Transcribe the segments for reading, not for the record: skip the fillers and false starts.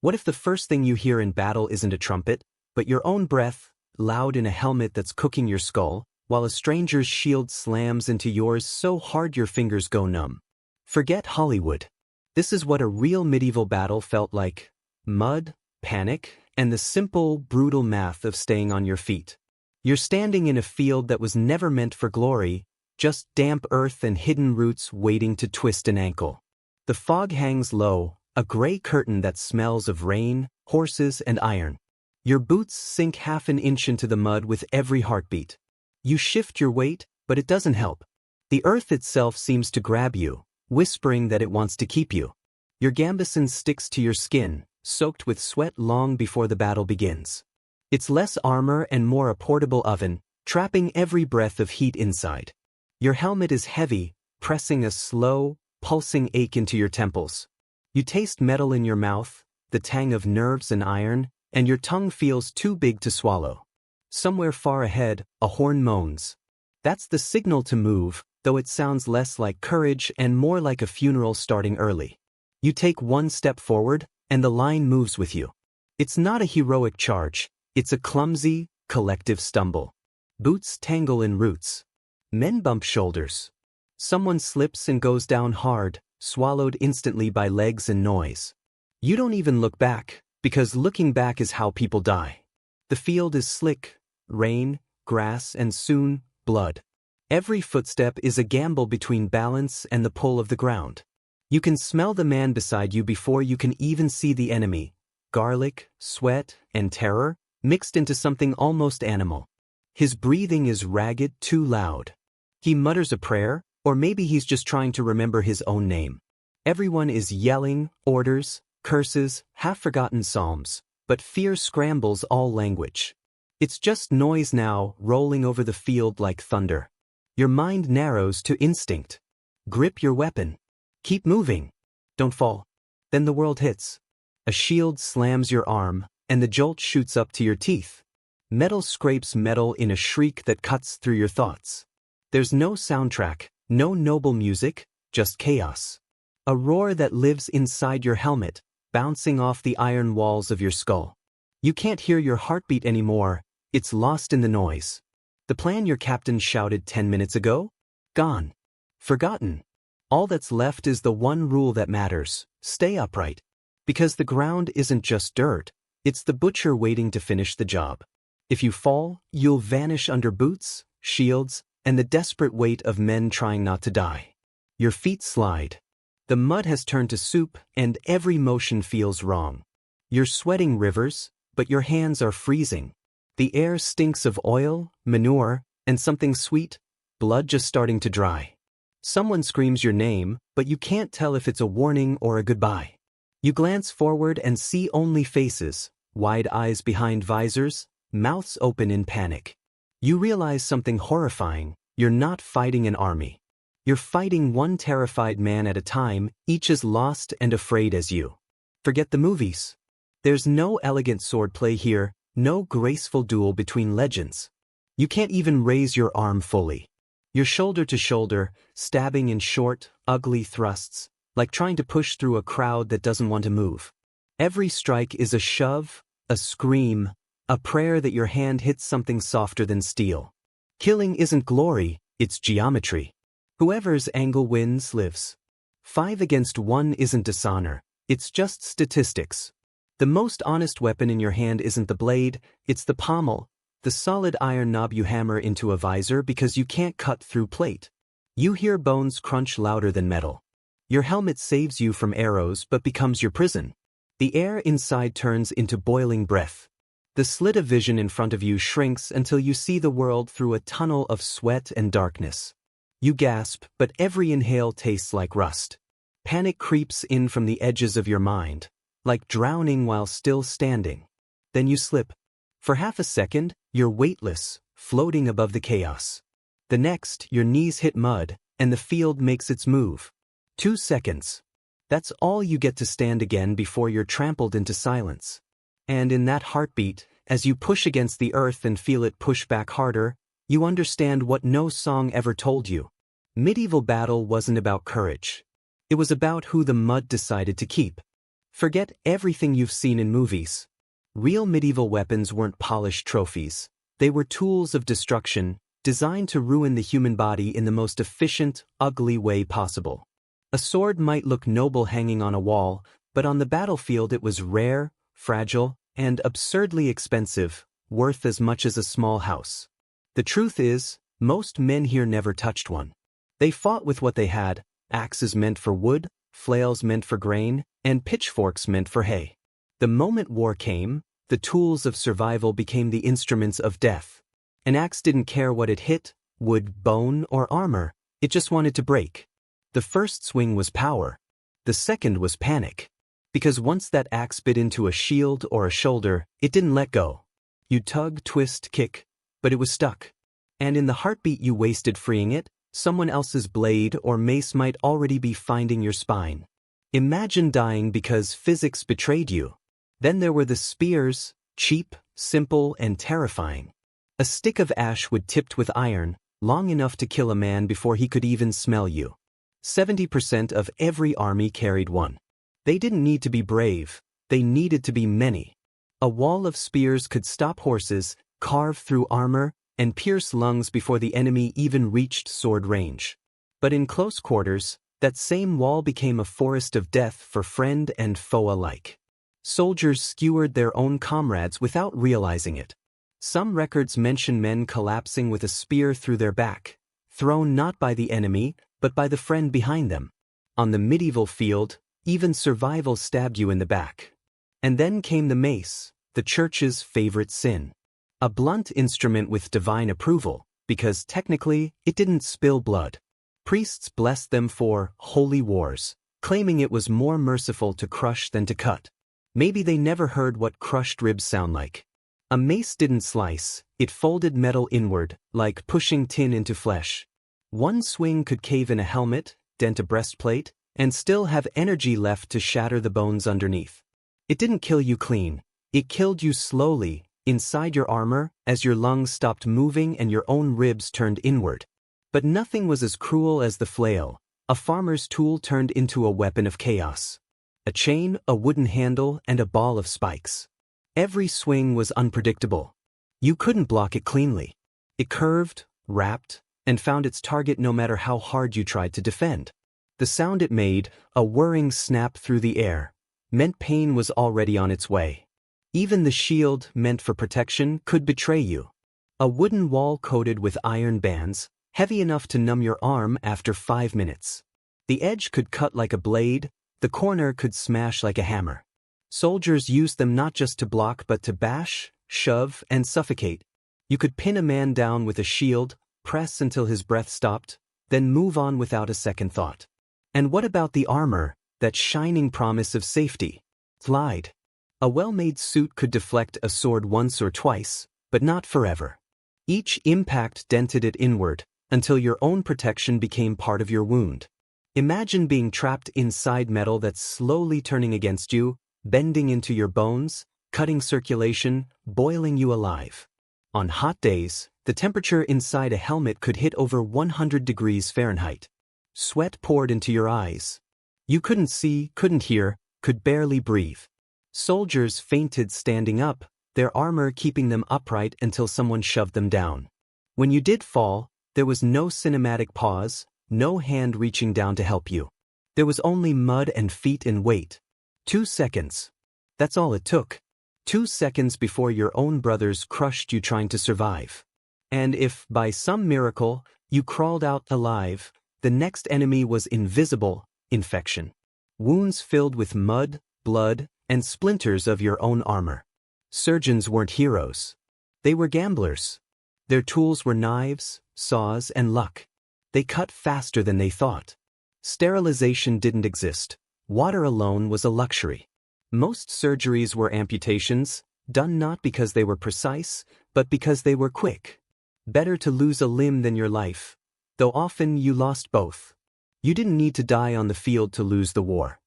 What if the first thing you hear in battle isn't a trumpet, but your own breath, loud in a helmet that's cooking your skull, while a stranger's shield slams into yours so hard your fingers go numb? Forget Hollywood. This is what a real medieval battle felt like: mud, panic, and the simple, brutal math of staying on your feet. You're standing in a field that was never meant for glory, just damp earth and hidden roots waiting to twist an ankle. The fog hangs low, a gray curtain that smells of rain, horses, and iron. Your boots sink half an inch into the mud with every heartbeat. You shift your weight, but it doesn't help. The earth itself seems to grab you, whispering that it wants to keep you. Your gambeson sticks to your skin, soaked with sweat long before the battle begins. It's less armor and more a portable oven, trapping every breath of heat inside. Your helmet is heavy, pressing a slow, pulsing ache into your temples. You taste metal in your mouth, the tang of nerves and iron, and your tongue feels too big to swallow. Somewhere far ahead, a horn moans. That's the signal to move, though it sounds less like courage and more like a funeral starting early. You take one step forward, and the line moves with you. It's not a heroic charge, it's a clumsy, collective stumble. Boots tangle in roots. Men bump shoulders. Someone slips and goes down hard, swallowed instantly by legs and noise. You don't even look back, because looking back is how people die. The field is slick, rain, grass, and soon, blood. Every footstep is a gamble between balance and the pull of the ground. You can smell the man beside you before you can even see the enemy. Garlic, sweat, and terror, mixed into something almost animal. His breathing is ragged, too loud. He mutters a prayer, or maybe he's just trying to remember his own name. Everyone is yelling, orders, curses, half-forgotten psalms, but fear scrambles all language. It's just noise now, rolling over the field like thunder. Your mind narrows to instinct. Grip your weapon. Keep moving. Don't fall. Then the world hits. A shield slams your arm, and the jolt shoots up to your teeth. Metal scrapes metal in a shriek that cuts through your thoughts. There's no soundtrack, no noble music, just chaos. A roar that lives inside your helmet, bouncing off the iron walls of your skull. You can't hear your heartbeat anymore, it's lost in the noise. The plan your captain shouted 10 minutes ago? Gone. Forgotten. All that's left is the one rule that matters: stay upright. Because the ground isn't just dirt, it's the butcher waiting to finish the job. If you fall, you'll vanish under boots, shields, and the desperate weight of men trying not to die. Your feet slide. The mud has turned to soup, and every motion feels wrong. You're sweating rivers, but your hands are freezing. The air stinks of oil, manure, and something sweet, blood just starting to dry. Someone screams your name, but you can't tell if it's a warning or a goodbye. You glance forward and see only faces, wide eyes behind visors, mouths open in panic. You realize something horrifying: you're not fighting an army. You're fighting one terrified man at a time, each as lost and afraid as you. Forget the movies. There's no elegant swordplay here, no graceful duel between legends. You can't even raise your arm fully. You're shoulder to shoulder, stabbing in short, ugly thrusts, like trying to push through a crowd that doesn't want to move. Every strike is a shove, a scream, a prayer that your hand hits something softer than steel. Killing isn't glory, it's geometry. Whoever's angle wins lives. 5 against 1 isn't dishonor, it's just statistics. The most honest weapon in your hand isn't the blade, it's the pommel, the solid iron knob you hammer into a visor because you can't cut through plate. You hear bones crunch louder than metal. Your helmet saves you from arrows but becomes your prison. The air inside turns into boiling breath. The slit of vision in front of you shrinks until you see the world through a tunnel of sweat and darkness. You gasp, but every inhale tastes like rust. Panic creeps in from the edges of your mind, like drowning while still standing. Then you slip. For half a second, you're weightless, floating above the chaos. The next, your knees hit mud, and the field makes its move. 2 seconds. That's all you get to stand again before you're trampled into silence. And in that heartbeat, as you push against the earth and feel it push back harder, you understand what no song ever told you. Medieval battle wasn't about courage. It was about who the mud decided to keep. Forget everything you've seen in movies. Real medieval weapons weren't polished trophies. They were tools of destruction, designed to ruin the human body in the most efficient, ugly way possible. A sword might look noble hanging on a wall, but on the battlefield it was rare, fragile, and absurdly expensive, worth as much as a small house. The truth is, most men here never touched one. They fought with what they had: axes meant for wood, flails meant for grain, and pitchforks meant for hay. The moment war came, the tools of survival became the instruments of death. An axe didn't care what it hit, wood, bone, or armor, it just wanted to break. The first swing was power. The second was panic. Because once that axe bit into a shield or a shoulder, it didn't let go. You tug, twist, kick, but it was stuck. And in the heartbeat you wasted freeing it, someone else's blade or mace might already be finding your spine. Imagine dying because physics betrayed you. Then there were the spears, cheap, simple, and terrifying. A stick of ash wood tipped with iron, long enough to kill a man before he could even smell you. 70% of every army carried one. They didn't need to be brave, they needed to be many. A wall of spears could stop horses, carve through armor, and pierce lungs before the enemy even reached sword range. But in close quarters, that same wall became a forest of death for friend and foe alike. Soldiers skewered their own comrades without realizing it. Some records mention men collapsing with a spear through their back, thrown not by the enemy, but by the friend behind them. On the medieval field, even survival stabbed you in the back. And then came the mace, the church's favorite sin. A blunt instrument with divine approval, because technically, it didn't spill blood. Priests blessed them for holy wars, claiming it was more merciful to crush than to cut. Maybe they never heard what crushed ribs sound like. A mace didn't slice, it folded metal inward, like pushing tin into flesh. One swing could cave in a helmet, dent a breastplate, and still have energy left to shatter the bones underneath. It didn't kill you clean, it killed you slowly, inside your armor, as your lungs stopped moving and your own ribs turned inward. But nothing was as cruel as the flail, a farmer's tool turned into a weapon of chaos. A chain, a wooden handle, and a ball of spikes. Every swing was unpredictable. You couldn't block it cleanly. It curved, wrapped, and found its target no matter how hard you tried to defend. The sound it made, a whirring snap through the air, meant pain was already on its way. Even the shield, meant for protection, could betray you. A wooden wall coated with iron bands, heavy enough to numb your arm after 5 minutes. The edge could cut like a blade, the corner could smash like a hammer. Soldiers used them not just to block but to bash, shove, and suffocate. You could pin a man down with a shield, press until his breath stopped, then move on without a second thought. And what about the armor, that shining promise of safety? Lied. A well-made suit could deflect a sword once or twice, but not forever. Each impact dented it inward, until your own protection became part of your wound. Imagine being trapped inside metal that's slowly turning against you, bending into your bones, cutting circulation, boiling you alive. On hot days, the temperature inside a helmet could hit over 100 degrees Fahrenheit. Sweat poured into your eyes. You couldn't see, couldn't hear, could barely breathe. Soldiers fainted standing up, their armor keeping them upright until someone shoved them down. When you did fall, there was no cinematic pause, no hand reaching down to help you. There was only mud and feet and weight. 2 seconds. That's all it took. 2 seconds before your own brothers crushed you trying to survive. And if, by some miracle, you crawled out alive, the next enemy was invisible: infection. Wounds filled with mud, blood, and splinters of your own armor. Surgeons weren't heroes. They were gamblers. Their tools were knives, saws, and luck. They cut faster than they thought. Sterilization didn't exist. Water alone was a luxury. Most surgeries were amputations, done not because they were precise, but because they were quick. Better to lose a limb than your life, though often you lost both. You didn't need to die on the field to lose the war.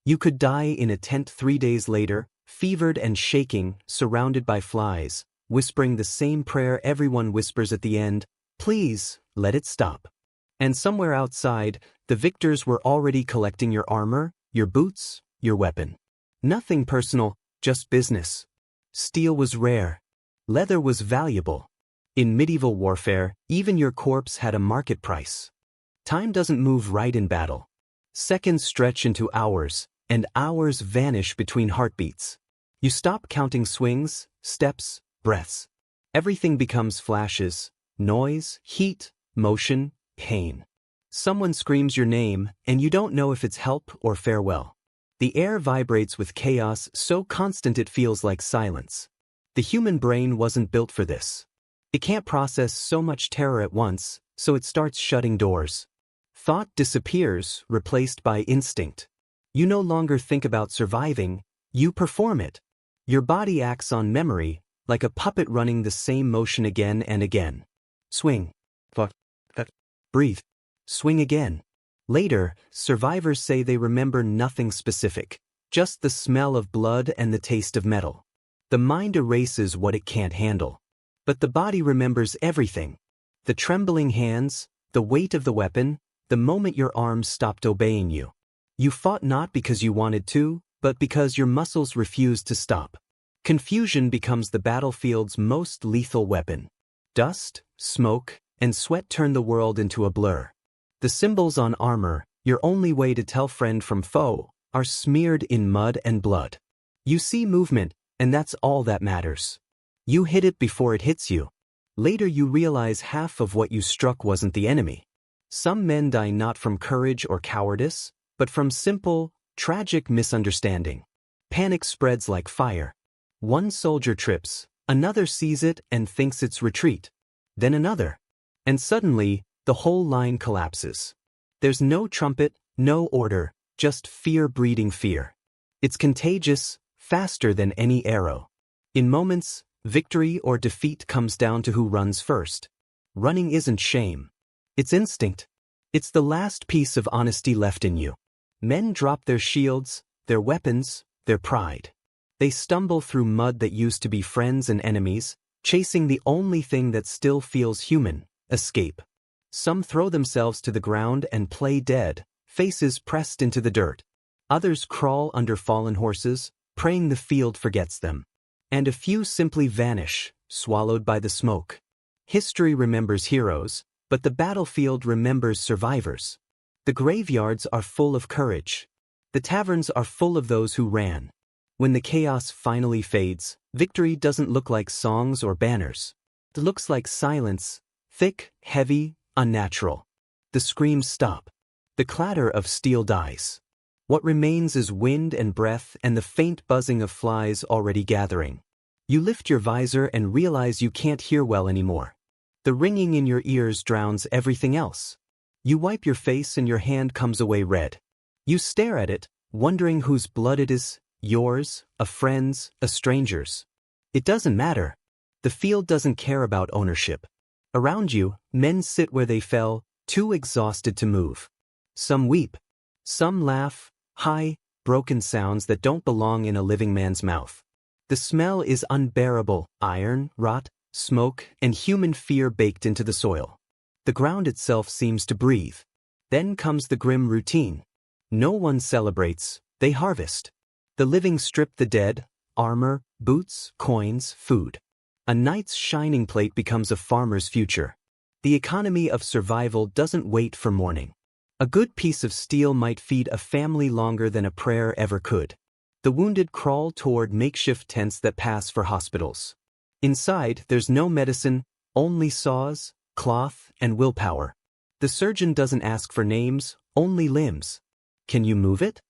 You could die in a tent 3 days later, fevered and shaking, surrounded by flies, whispering the same prayer everyone whispers at the end: please, let it stop. And somewhere outside, the victors were already collecting your armor, your boots, your weapon. Nothing personal, just business. Steel was rare. Leather was valuable. In medieval warfare, even your corpse had a market price. Time doesn't move right in battle. Seconds stretch into hours, and hours vanish between heartbeats. You stop counting swings, steps, breaths. Everything becomes flashes, noise, heat, motion, pain. Someone screams your name, and you don't know if it's help or farewell. The air vibrates with chaos so constant it feels like silence. The human brain wasn't built for this. It can't process so much terror at once, so it starts shutting doors. Thought disappears, replaced by instinct. You no longer think about surviving, you perform it. Your body acts on memory, like a puppet running the same motion again and again. Swing. Breathe. Swing again. Later, survivors say they remember nothing specific, just the smell of blood and the taste of metal. The mind erases what it can't handle. But the body remembers everything. The trembling hands, the weight of the weapon, the moment your arms stopped obeying you. You fought not because you wanted to, but because your muscles refused to stop. Confusion becomes the battlefield's most lethal weapon. Dust, smoke, and sweat turn the world into a blur. The symbols on armor, your only way to tell friend from foe, are smeared in mud and blood. You see movement, and that's all that matters. You hit it before it hits you. Later you realize half of what you struck wasn't the enemy. Some men die not from courage or cowardice, but from simple, tragic misunderstanding. Panic spreads like fire. One soldier trips, another sees it and thinks it's retreat. Then another. And suddenly, the whole line collapses. There's no trumpet, no order, just fear breeding fear. It's contagious, faster than any arrow. In moments, victory or defeat comes down to who runs first. Running isn't shame. It's instinct. It's the last piece of honesty left in you. Men drop their shields, their weapons, their pride. They stumble through mud that used to be friends and enemies, chasing the only thing that still feels human, escape. Some throw themselves to the ground and play dead, faces pressed into the dirt. Others crawl under fallen horses, praying the field forgets them. And a few simply vanish, swallowed by the smoke. History remembers heroes, but the battlefield remembers survivors. The graveyards are full of courage. The taverns are full of those who ran. When the chaos finally fades, victory doesn't look like songs or banners. It looks like silence, thick, heavy, unnatural. The screams stop. The clatter of steel dies. What remains is wind and breath and the faint buzzing of flies already gathering. You lift your visor and realize you can't hear well anymore. The ringing in your ears drowns everything else. You wipe your face and your hand comes away red. You stare at it, wondering whose blood it is, yours, a friend's, a stranger's. It doesn't matter. The field doesn't care about ownership. Around you, men sit where they fell, too exhausted to move. Some weep. Some laugh, high, broken sounds that don't belong in a living man's mouth. The smell is unbearable, iron, rot, smoke, and human fear baked into the soil. The ground itself seems to breathe. Then comes the grim routine. No one celebrates, they harvest. The living strip the dead, armor, boots, coins, food. A knight's shining plate becomes a farmer's future. The economy of survival doesn't wait for morning. A good piece of steel might feed a family longer than a prayer ever could. The wounded crawl toward makeshift tents that pass for hospitals. Inside, there's no medicine, only saws, cloth, and willpower. The surgeon doesn't ask for names, only limbs. Can you move it?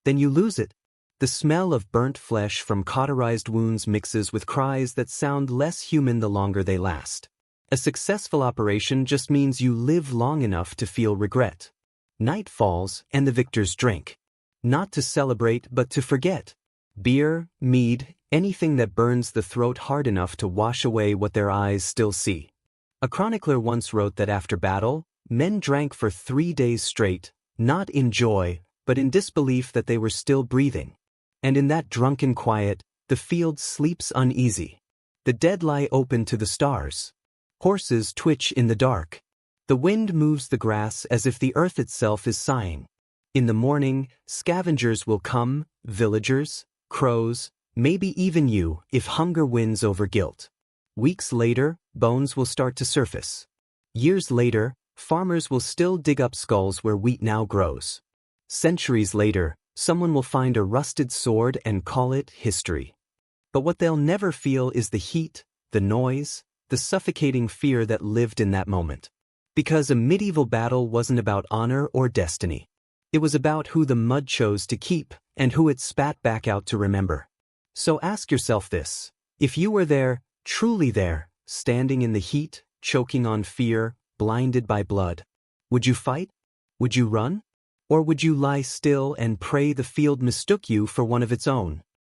Then you lose it. The smell of burnt flesh from cauterized wounds mixes with cries that sound less human the longer they last. A successful operation just means you live long enough to feel regret. Night falls and the victors drink. Not to celebrate but to forget. Beer, mead, anything that burns the throat hard enough to wash away what their eyes still see. A chronicler once wrote that after battle, men drank for 3 days straight, not in joy, but in disbelief that they were still breathing. And in that drunken quiet, the field sleeps uneasy. The dead lie open to the stars. Horses twitch in the dark. The wind moves the grass as if the earth itself is sighing. In the morning, scavengers will come, villagers, crows, maybe even you, if hunger wins over guilt. Weeks later, bones will start to surface. Years later, farmers will still dig up skulls where wheat now grows. Centuries later, someone will find a rusted sword and call it history. But what they'll never feel is the heat, the noise, the suffocating fear that lived in that moment. Because a medieval battle wasn't about honor or destiny. It was about who the mud chose to keep and who it spat back out to remember. So ask yourself this: if you were there, truly there, standing in the heat, choking on fear, blinded by blood, would you fight? Would you run? Or would you lie still and pray the field mistook you for one of its own?